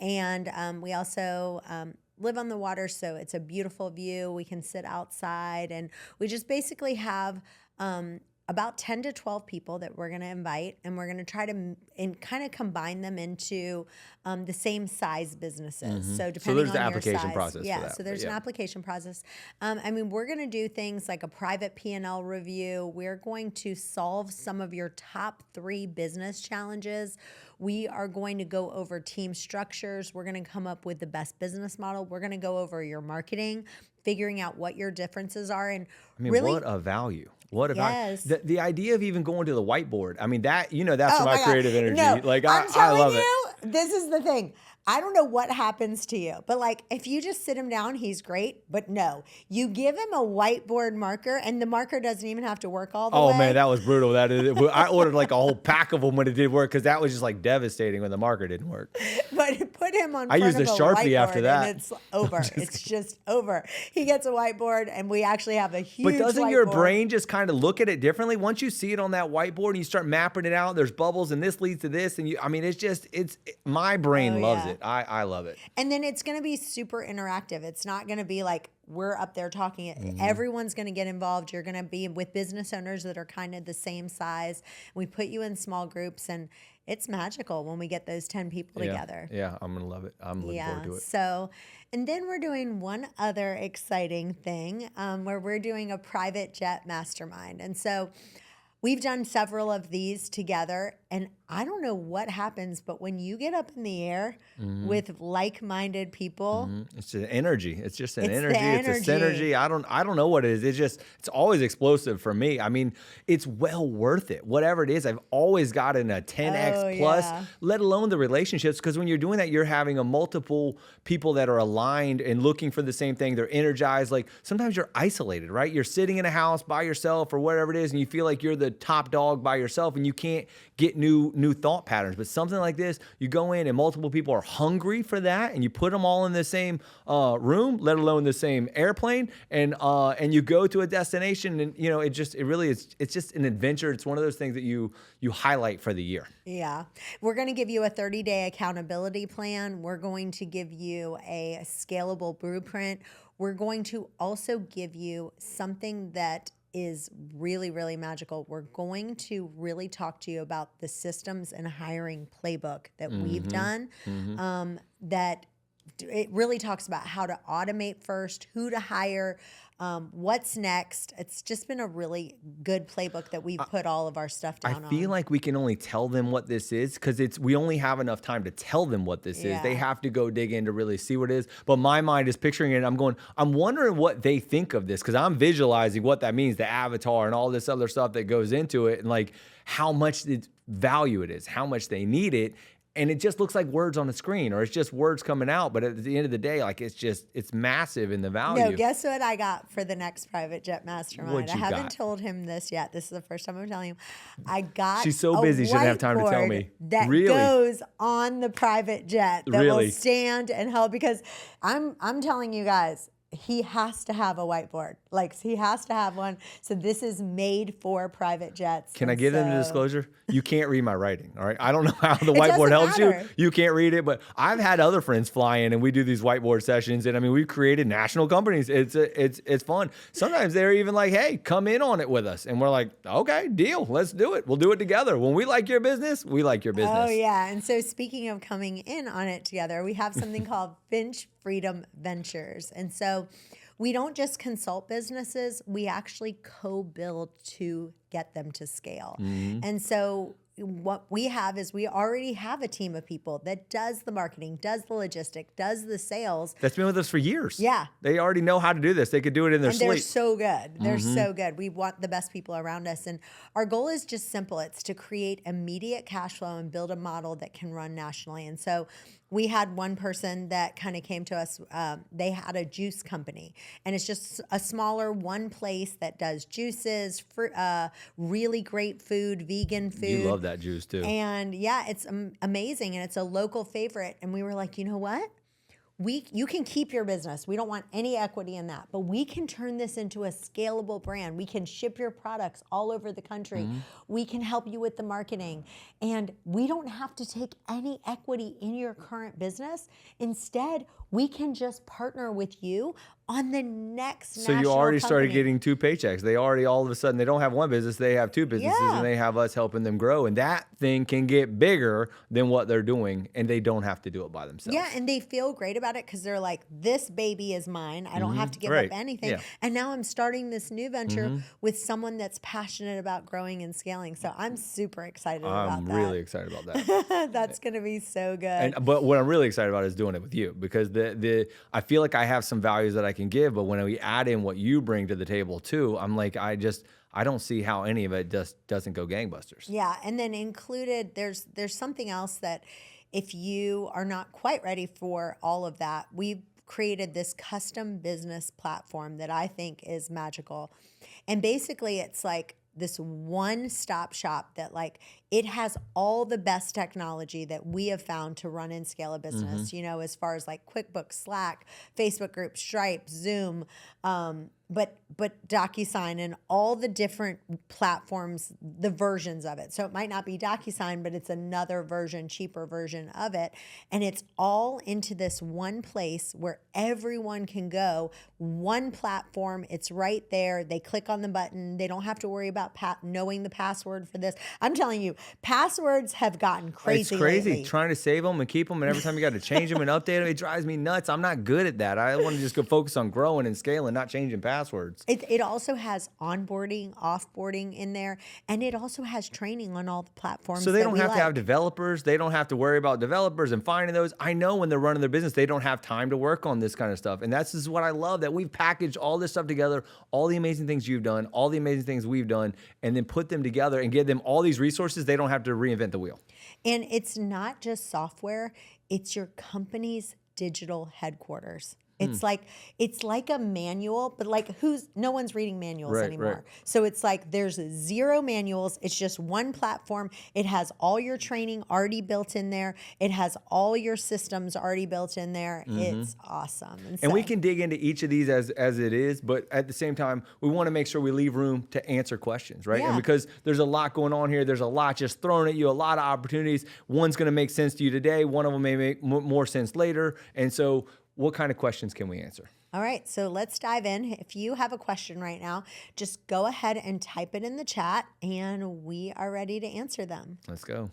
And we also live on the water, so it's a beautiful view. We can sit outside, and we just basically have about 10 to 12 people that we're going to invite, and we're going to try to kind of combine them into the same size businesses. So depending there's on the your application size, process for yeah. that, So there's but an yeah. application process. I mean, we're going to do things like a private P&L review. We're going to solve some of your top 3 business challenges. We are going to go over team structures. We're going to come up with the best business model. We're going to go over your marketing, figuring out what your differences are, and I mean, really, what a value. What a value. yes. The idea of even going to the whiteboard. I mean, that, that's Oh my my God. creative energy. No, Like, I'm I telling love it. you, this is the thing. I don't know what happens to you, but like if you just sit him down, he's great. But no, you give him a whiteboard marker, and the marker doesn't even have to work all the way. Oh man, that was brutal. That is, I ordered like a whole pack of them when it did work, because that was just like devastating when the marker didn't work. But put him on I front used of a a Sharpie whiteboard after that. and it's over. It's just over. He gets a whiteboard, and we actually have a huge But doesn't whiteboard. your brain just kind of look at it differently once you see it on that whiteboard and you start mapping it out? There's bubbles, and this leads to this, and I mean, my brain Oh, loves yeah. it. I love it. And then it's going to be super interactive. It's not going to be like we're up there talking. Mm-hmm. Everyone's going to get involved. You're going to be with business owners that are kind of the same size. We put you in small groups, and it's magical when we get those 10 people together. Yeah, I'm going to love it. I'm looking forward to it. So, and then we're doing one other exciting thing where we're doing a private jet mastermind. And so we've done several of these together, and I don't know what happens, but when you get up in the air with like-minded people, It's an energy. It's just an It's the energy. It's a energy. synergy. I don't know what it is. It's always explosive for me. I mean, it's well worth it. Whatever it is, I've always gotten a 10x Oh, plus, yeah. let alone the relationships. Because when you're doing that, you're having a multiple people that are aligned and looking for the same thing. They're energized. Like sometimes you're isolated, right? You're sitting in a house by yourself or whatever it is, and you feel like you're the top dog by yourself, and you can't get new thought patterns. But something like this, you go in and multiple people are hungry for that, and you put them all in the same room, let alone the same airplane, and you go to a destination, and it really is. It's just an adventure. It's one of those things that you highlight for the year. Yeah. We're going to give you a 30-day accountability plan. We're going to give you a scalable blueprint. We're going to also give you something that is really, really magical. We're going to really talk to you about the systems and hiring playbook that we've done that it really talks about how to automate first, who to hire, what's next. It's just been a really good playbook that we've put all of our stuff down on. I feel like we can only tell them what this is because we only have enough time to tell them what this is. They Yeah. have to go dig in to really see what it is. But my mind is picturing it. I'm wondering what they think of this, because I'm visualizing what that means, the avatar and all this other stuff that goes into it, and like how much value it is, how much they need it. And it just looks like words on a screen, or it's just words coming out. But at the end of the day, like it's massive in the value. No, guess what I got for the next private jet mastermind? What I you haven't got? told him this yet. This is the first time I'm telling him. I got She's so a busy, she didn't have time to tell me. whiteboard that Really? goes on the private jet that Really? will stand and help, because I'm telling you guys, he has to have a whiteboard. Like he has to have one. So this is made for private jets. Can I And give them the so- disclosure? You can't read my writing, all right? I don't know how the It whiteboard doesn't helps matter. you. You can't read it, but I've had other friends fly in and we do these whiteboard sessions, and I mean, we've created national companies. It's fun. Sometimes they're even like, hey, come in on it with us. And we're like, okay, deal. Let's do it. We'll do it together. When we like your business, we like your business. Oh, yeah. And so speaking of coming in on it together, we have something called Finch Freedom Ventures. And so we don't just consult businesses, we actually co-build to get them to scale. And so what we have is we already have a team of people that does the marketing, does the logistics, does the sales. That's been with us for years. Yeah. They already know how to do this. They could do it in their And sleep. they're so good. They're so good. We want the best people around us. And our goal is just simple. It's to create immediate cash flow and build a model that can run nationally. And so we had one person that kind of came to us. They had a juice company, and it's just a smaller one place that does juices, really great food, vegan food. You love that juice too. And yeah, it's amazing, and it's a local favorite. And we were like, you know what? You can keep your business. We don't want any equity in that, but we can turn this into a scalable brand. We can ship your products all over the country. We can help you with the marketing, and we don't have to take any equity in your current business. Instead, we can just partner with you on the next So you national already started company. getting two paychecks. They already all of a sudden they don't have one business, they have two businesses, and Yeah. they have us helping them grow. And that thing can get bigger than what they're doing, and they don't have to do it by Yeah, themselves. and they feel great about it because they're like, this baby is mine. I don't have to give up Right. anything. Yeah. And now I'm starting this new venture with someone that's passionate about growing and scaling. So I'm super excited about I'm that. really excited about that. That's going to be so good. But what I'm really excited about is doing it with you, because the I feel like I have some values that I can give, but when we add in what you bring to the table too, I'm like, I don't see how any of it just doesn't go gangbusters. Yeah, and then included there's something else that if you are not quite ready for all of that, we've created this custom business platform that I think is magical. And basically it's like this one-stop shop that like it has all the best technology that we have found to run and scale a business, you know, as far as like QuickBooks, Slack, Facebook groups, Stripe, Zoom, but DocuSign and all the different platforms, the versions of it. So it might not be DocuSign, but it's another version, cheaper version of it. And it's all into this one place where everyone can go, one platform. It's right there. They click on the button. They don't have to worry about knowing the password for this. I'm telling you, passwords have gotten crazy. It's crazy lately. trying to save them and keep them, and every time you got to change them and update them, it drives me nuts. I'm not good at that. I want to just go focus on growing and scaling, not changing passwords. It also has onboarding, offboarding in there, and it also has training on all the platforms. So they don't have to have like. developers. They don't have to worry about developers and finding those. I know when they're running their business, they don't have time to work on this kind of stuff. And that's just what I love, that we've packaged all this stuff together, all the amazing things you've done, all the amazing things we've done, and then put them together and give them all these resources. They don't have to reinvent the wheel. And it's not just software, it's your company's digital headquarters. It's like a manual, but like no one's reading manuals Right, anymore. right. So it's like there's zero manuals. It's just one platform. It has all your training already built in there. It has all your systems already built in there. It's awesome. And we can dig into each of these as it is, but at the same time, we want to make sure we leave room to answer questions, right? Yeah. And because there's a lot going on here, there's a lot just thrown at you, a lot of opportunities. One's going to make sense to you today. One of them may make more sense later. And so what kind of questions can we answer? All right, so let's dive in. If you have a question right now, just go ahead and type it in the chat, and we are ready to answer them. Let's go.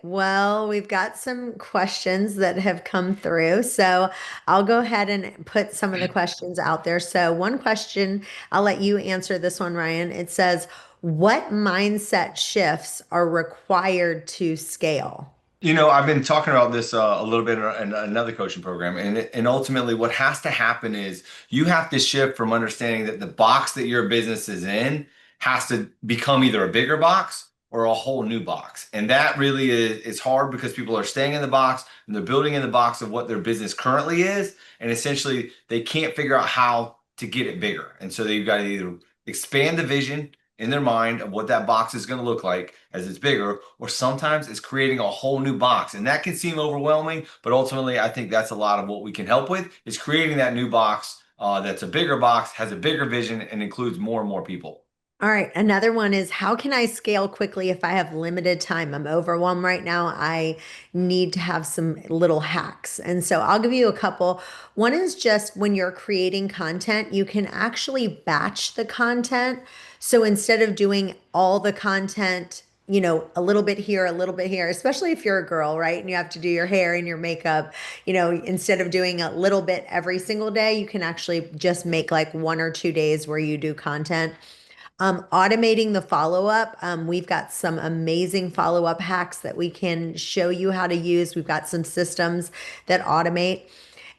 Well, we've got some questions that have come through. So I'll go ahead and put some of the questions out there. So, one question, I'll let you answer this one, Ryan. It says, what mindset shifts are required to scale? You know, I've been talking about this a little bit in another coaching program, and ultimately, what has to happen is you have to shift from understanding that the box that your business is in has to become either a bigger box or a whole new box, and that really is hard because people are staying in the box and they're building in the box of what their business currently is, and essentially they can't figure out how to get it bigger, and so they've got to either expand the vision in their mind of what that box is going to look like as it's bigger, or sometimes it's creating a whole new box. And that can seem overwhelming, but ultimately I think that's a lot of what we can help with, is creating that new box that's a bigger box, has a bigger vision, and includes more and more people. All right. Another one is, how can I scale quickly if I have limited time? I'm overwhelmed right now. I need to have some little hacks. And so I'll give you a couple. One is just when you're creating content, you can actually batch the content. So instead of doing all the content, you know, a little bit here, a little bit here, especially if you're a girl, right? And you have to do your hair and your makeup, you know, instead of doing a little bit every single day, you can actually just make like 1 or 2 days where you do content. Automating the follow-up. We've got some amazing follow-up hacks that we can show you how to use. We've got some systems that automate.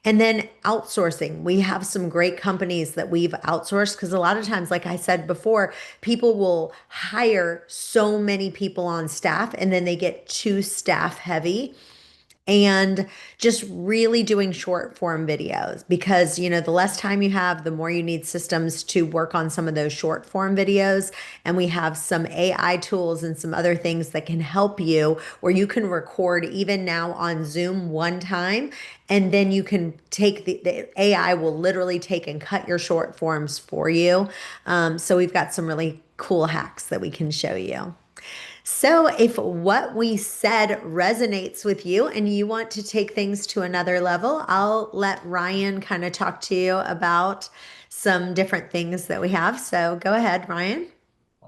And then outsourcing. We have some great companies that we've outsourced because a lot of times, like I said before, people will hire so many people on staff and then they get too staff heavy. And just really doing short form videos, because you know the less time you have, the more you need systems to work on some of those short form videos. And we have some AI tools and some other things that can help you, where you can record even now on Zoom one time, and then you can take the AI will literally take and cut your short forms for you. So we've got some really cool hacks that we can show you. So, if what we said resonates with you and you want to take things to another level, I'll let Ryan kind of talk to you about some different things that we have. So, go ahead, Ryan.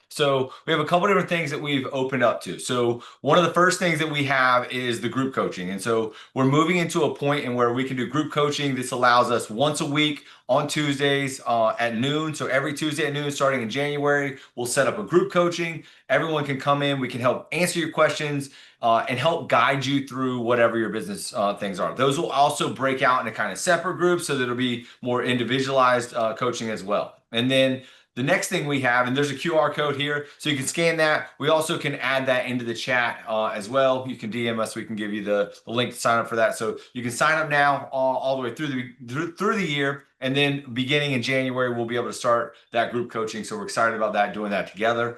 So we have a couple different things that we've opened up to. So one of the first things that we have is the group coaching. And so we're moving into a point in where we can do group coaching. This allows us once a week on Tuesdays at noon. So every Tuesday at noon, starting in January, we'll set up a group coaching. Everyone can come in. We can help answer your questions and help guide you through whatever your business things are. Those will also break out into kind of separate groups so that it'll be more individualized coaching as well. And then the next thing we have, and there's a QR code here, so you can scan that. We also can add that into the chat as well. You can DM us. We can give you the link to sign up for that. So you can sign up now all the way through the year. And then beginning in January, we'll be able to start that group coaching. So we're excited about that, doing that together.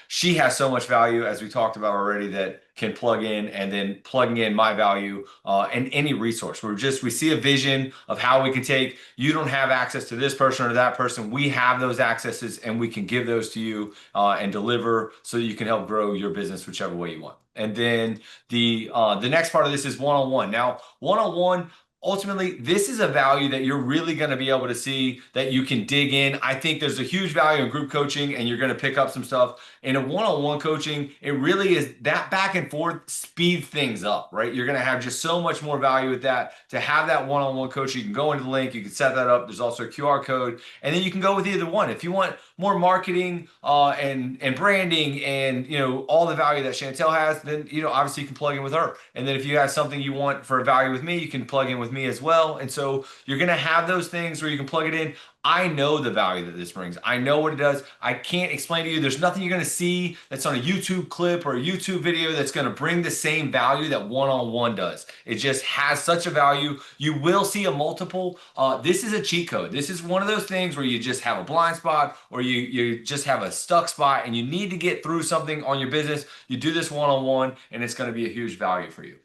She has so much value, as we talked about already, that can plug in, and then plugging in my value and any resource. We see a vision of how we can take, you don't have access to this person or that person. We have those accesses and we can give those to you and deliver so that you can help grow your business whichever way you want. And then the next part of this is one-on-one. Now, one-on-one, ultimately, this is a value that you're really going to be able to see that you can dig in. I think there's a huge value in group coaching, and you're going to pick up some stuff. In a one-on-one coaching, it really is that back and forth speed things up, right? You're going to have just so much more value with that. To have that one-on-one coaching, you can go into the link, you can set that up. There's also a QR code, and then you can go with either one. If you want more marketing and branding and all the value that Chantel has, then obviously you can plug in with her. And then if you have something you want for a value with me, you can plug in with me as well. And so you're going to have those things where you can plug it in. I know the value that this brings. I know what it does. I can't explain to you. There's nothing you're going to see that's on a YouTube clip or a YouTube video that's going to bring the same value that one-on-one does. It just has such a value. You will see a multiple. This is a cheat code. This is one of those things where you just have a blind spot, or you just have a stuck spot and you need to get through something on your business. You do this one-on-one and it's going to be a huge value for you.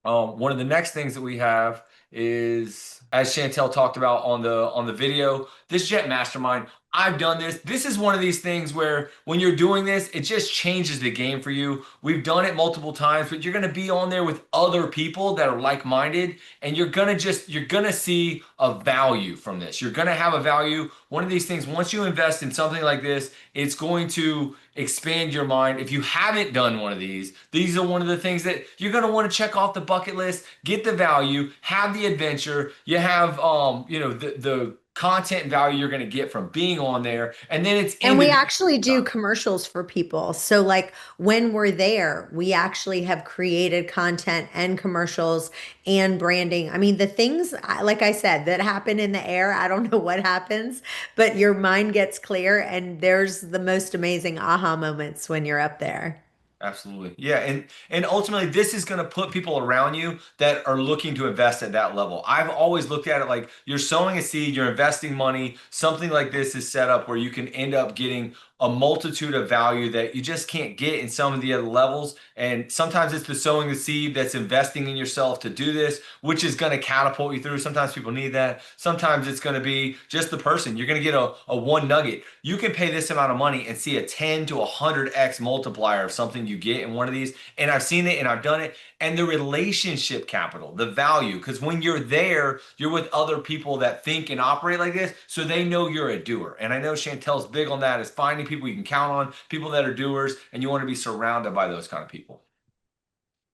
One of the next things that we have is, as Chantel talked about on the video, this Jet Mastermind. I've done this. This is one of these things where when you're doing this, it just changes the game for you. We've done it multiple times, but you're going to be on there with other people that are like-minded, and you're going to see a value from this. You're going to have a value. One of these things, once you invest in something like this, it's going to expand your mind. If you haven't done one of these are one of the things that you're going to want to check off the bucket list, get the value, have the adventure. You have, the content value you're going to get from being on there. And then it's And we individual. actually do commercials for people. So, like when we're there, we actually have created content and commercials and branding. I mean, the things, like I said, that happen in the air, I don't know what happens, but your mind gets clear, and there's the most amazing aha moments when you're up there. Absolutely. Yeah. And ultimately this is going to put people around you that are looking to invest at that level. I've always looked at it like you're sowing a seed, you're investing money. Something like this is set up where you can end up getting a multitude of value that you just can't get in some of the other levels. And sometimes it's the sowing the seed that's investing in yourself to do this, which is going to catapult you through. Sometimes people need that. Sometimes it's going to be just the person. You're going to get a one nugget. You can pay this amount of money and see a 10 to 100x multiplier of something you get in one of these. And I've seen it and I've done it. And the relationship capital, the value, because when you're there, you're with other people that think and operate like this, so they know you're a doer. And I know Chantel's big on that, is finding people you can count on, people that are doers, and you want to be surrounded by those kind of people.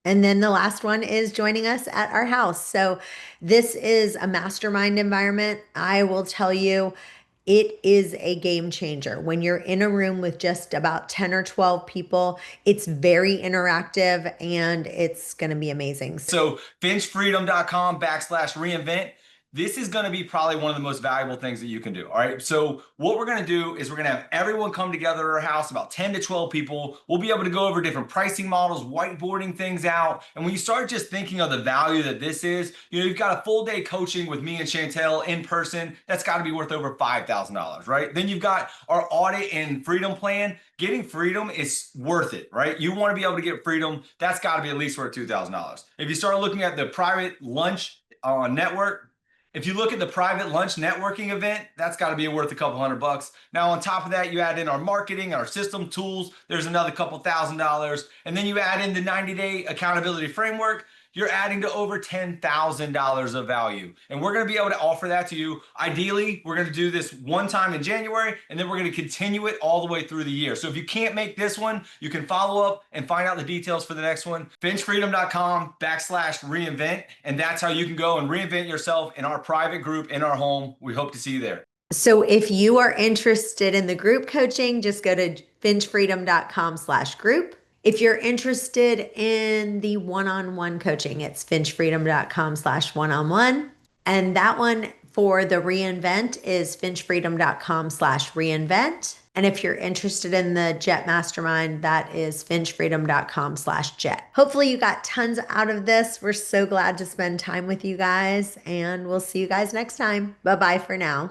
And then the last one is joining us at our house. So, this is a mastermind environment. I will tell you, it is a game changer. When you're in a room with just about 10 or 12 people, it's very interactive and it's going to be amazing. So finchfreedom.com/reinvent. This is going to be probably one of the most valuable things that you can do. All right. So what we're going to do is we're going to have everyone come together at our house, about 10 to 12 people. We'll be able to go over different pricing models, whiteboarding things out. And when you start just thinking of the value that this is, you've got a full day coaching with me and Chantel in person. That's got to be worth over $5,000, right? Then you've got our audit and freedom plan. Getting freedom is worth it, right? You want to be able to get freedom. That's got to be at least worth $2,000. If you start looking at the private lunch network, If you look at the private lunch networking event, that's got to be worth a couple $100. Now, on top of that, you add in our marketing, our system tools, there's another couple $1,000. And then you add in the 90-day accountability framework, you're adding to over $10,000 of value. And we're going to be able to offer that to you. Ideally, we're going to do this one time in January, and then we're going to continue it all the way through the year. So if you can't make this one, you can follow up and find out the details for the next one. finchfreedom.com/reinvent. And that's how you can go and reinvent yourself in our private group in our home. We hope to see you there. So if you are interested in the group coaching, just go to finchfreedom.com/group. If you're interested in the one-on-one coaching, it's finchfreedom.com/one-on-one. And that one for the reinvent is finchfreedom.com/reinvent. And if you're interested in the Jet Mastermind, that is finchfreedom.com/jet. Hopefully you got tons out of this. We're so glad to spend time with you guys, and we'll see you guys next time. Bye-bye for now.